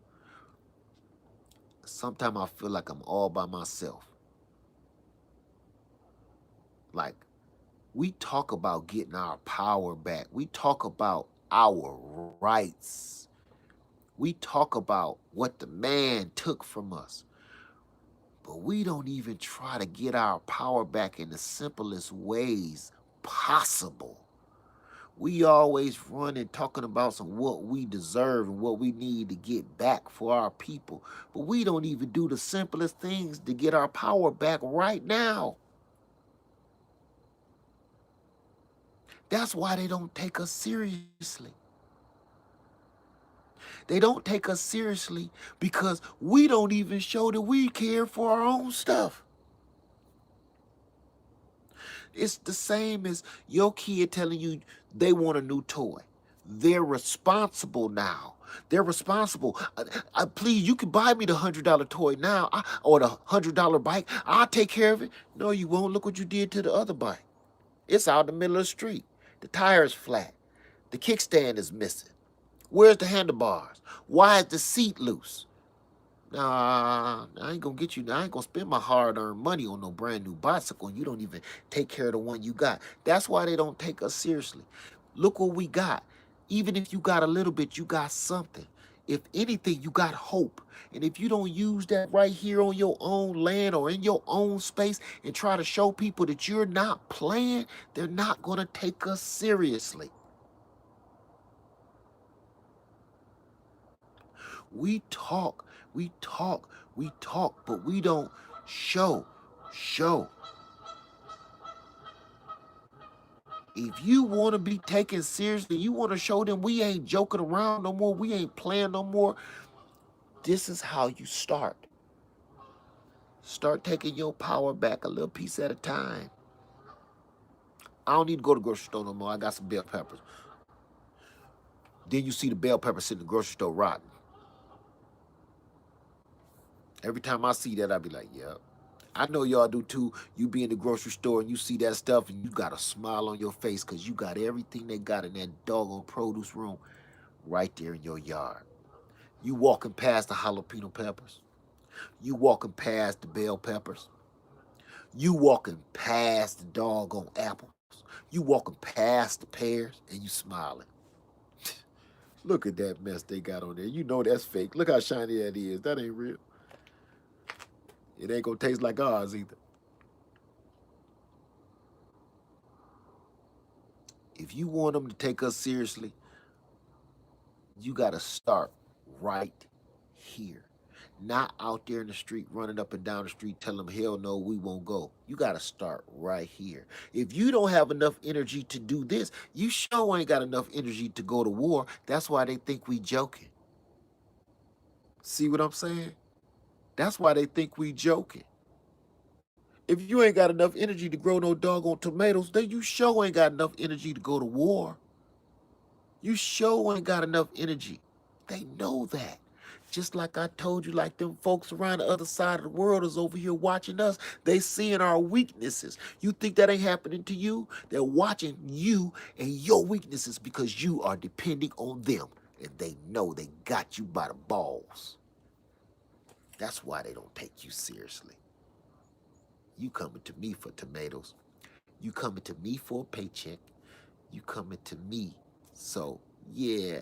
Sometimes I feel like I'm all by myself. Like, we talk about getting our power back. We talk about our rights. We talk about what the man took from us. But we don't even try to get our power back in the simplest ways possible. We always running talking about some what we deserve and what we need to get back for our people. But we don't even do the simplest things to get our power back right now. That's why they don't take us seriously. They don't take us seriously because we don't even show that we care for our own stuff. It's the same as your kid telling you they want a new toy. They're responsible now. They're responsible. Please, you can buy me the $100 toy now or the $100 bike. I'll take care of it. No, you won't. Look what you did to the other bike. It's out in the middle of the street. The tire's flat. The kickstand is missing. Where's the handlebars? Why is the seat loose? Nah, I ain't gonna get you. I ain't gonna spend my hard-earned money on no brand new bicycle, and you don't even take care of the one you got. That's why they don't take us seriously. Look what we got. Even if you got a little bit, you got something. If anything, you got hope. And if you don't use that right here on your own land or in your own space and try to show people that you're not playing, they're not gonna take us seriously. We talk, we talk, we talk, but we don't show. Show. If you want to be taken seriously, you want to show them we ain't joking around no more, we ain't playing no more. This is how you start. Start taking your power back a little piece at a time. I don't need to go to the grocery store no more. I got some bell peppers. Then you see the bell peppers sitting in the grocery store rotten. Every time I see that, I be like, yep. I know y'all do too. You be in the grocery store and you see that stuff and you got a smile on your face because you got everything they got in that doggone produce room right there in your yard. You walking past the jalapeno peppers. You walking past the bell peppers. You walking past the doggone apples. You walking past the pears and you smiling. Look at that mess they got on there. You know that's fake. Look how shiny that is. That ain't real. It ain't gonna taste like ours either. If you want them to take us seriously, you got to start right here. Not out there in the street, running up and down the street, telling them, hell no, we won't go. You got to start right here. If you don't have enough energy to do this, you sure ain't got enough energy to go to war. That's why they think we joking. See what I'm saying? That's why they think we joking. If you ain't got enough energy to grow no doggone tomatoes, then you sure ain't got enough energy to go to war. You sure ain't got enough energy. They know that. Just like I told you, like them folks around the other side of the world is over here watching us. They seeing our weaknesses. You think that ain't happening to you? They're watching you and your weaknesses because you are depending on them. And they know they got you by the balls. That's why they don't take you seriously. You coming to me for tomatoes. You coming to me for a paycheck. You coming to me. So, yeah.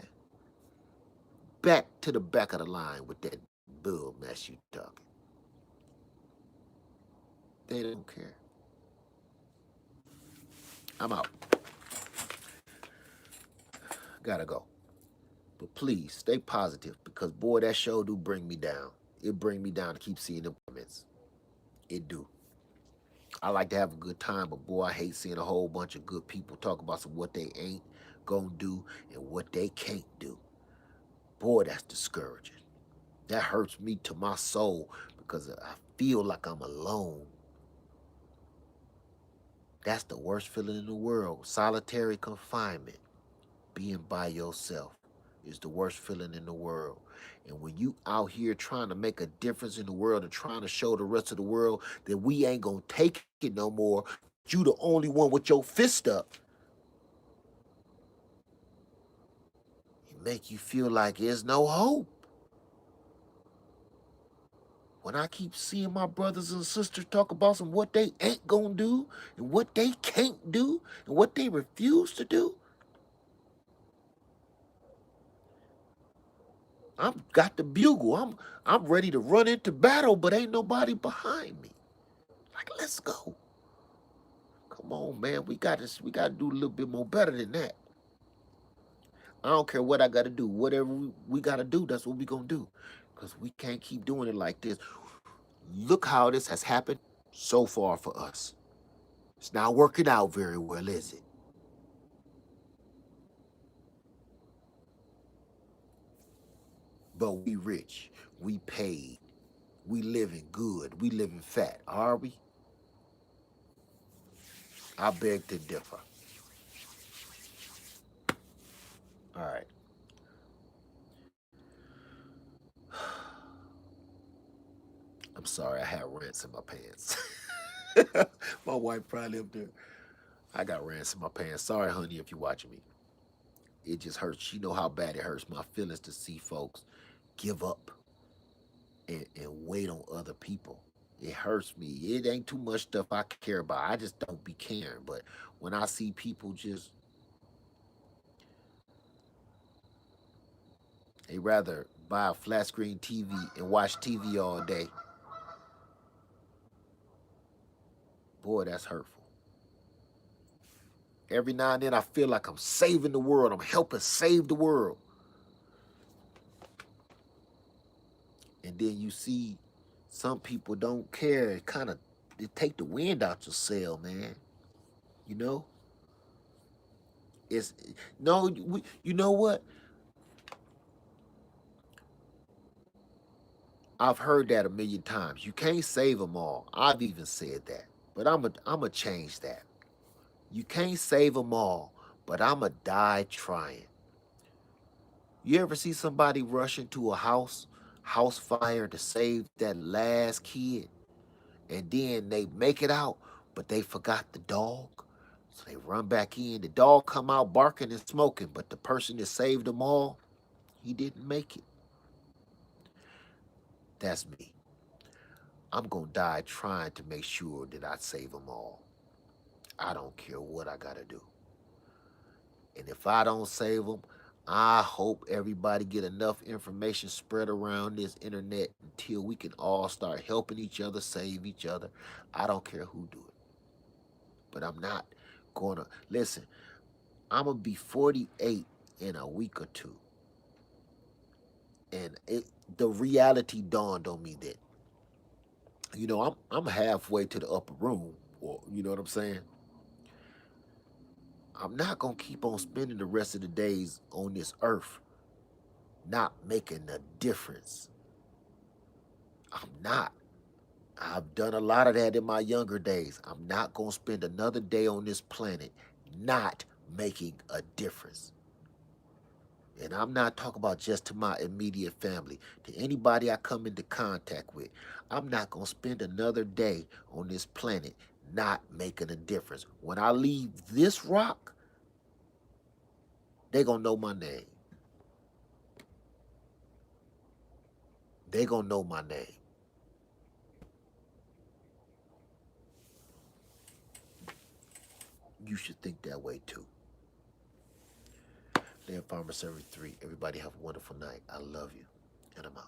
Back to the back of the line with that bull mess you talking. They don't care. I'm out. Gotta go. But please stay positive because boy, that show do bring me down. It bring me down to keep seeing the comments. It do. I like to have a good time, but boy, I hate seeing a whole bunch of good people talk about some what they ain't gonna do and what they can't do. Boy, that's discouraging. That hurts me to my soul because I feel like I'm alone. That's the worst feeling in the world. Solitary confinement, being by yourself, is the worst feeling in the world. And when you out here trying to make a difference in the world and trying to show the rest of the world that we ain't gonna take it no more, you the only one with your fist up, it make you feel like there's no hope. When I keep seeing my brothers and sisters talk about some what they ain't gonna do and what they can't do and what they refuse to do, I'm got the bugle. I'm ready to run into battle, but ain't nobody behind me. Like, let's go. Come on, man. We gotta do a little bit more better than that. I don't care what I gotta do. Whatever we gotta do, that's what we gonna do. Cause we can't keep doing it like this. Look how this has happened so far for us. It's not working out very well, is it? But we rich, we paid, we living good, we living fat, are we? I beg to differ. All right. I'm sorry, I had rants in my pants. My wife probably up there. I got rants in my pants. Sorry, honey, if you're watching me. It just hurts. You know how bad it hurts my feelings to see folks give up and wait on other people. It hurts me. It ain't too much stuff I care about. I just don't be caring. But when I see people just, they rather buy a flat screen TV and watch TV all day, boy, that's hurtful. Every now and then I feel like I'm saving the world. I'm helping save the world. And then you see some people don't care. It kind of, they take the wind out your sail, man. You know, it's no. You know what? I've heard that a million times. You can't save them all. I've even said that, but I'm a change that. You can't save them all, but I'm a die trying. You ever see somebody rush into a house fire to save that last kid, and then they make it out, but they forgot the dog? So they run back in. The dog come out barking and smoking, but the person that saved them all, he didn't make it. That's me. I'm gonna die trying to make sure that I save them all. I don't care what I gotta do. And if I don't save them, I hope everybody get enough information spread around this internet until we can all start helping each other, save each other. I don't care who do it. But I'm not gonna listen. I'm gonna be 48 in a week or two, and the reality dawned on me that I'm halfway to the upper room, or you know what I'm saying. I'm not gonna keep on spending the rest of the days on this earth not making a difference. I'm not. I've done a lot of that in my younger days. I'm not gonna spend another day on this planet not making a difference. And I'm not talking about just to my immediate family, to anybody I come into contact with. I'm not going to spend another day on this planet not making a difference. When I leave this rock, they're going to know my name. They're going to know my name. You should think that way too. Land Farmer Service 3. Everybody have a wonderful night. I love you. And I'm out.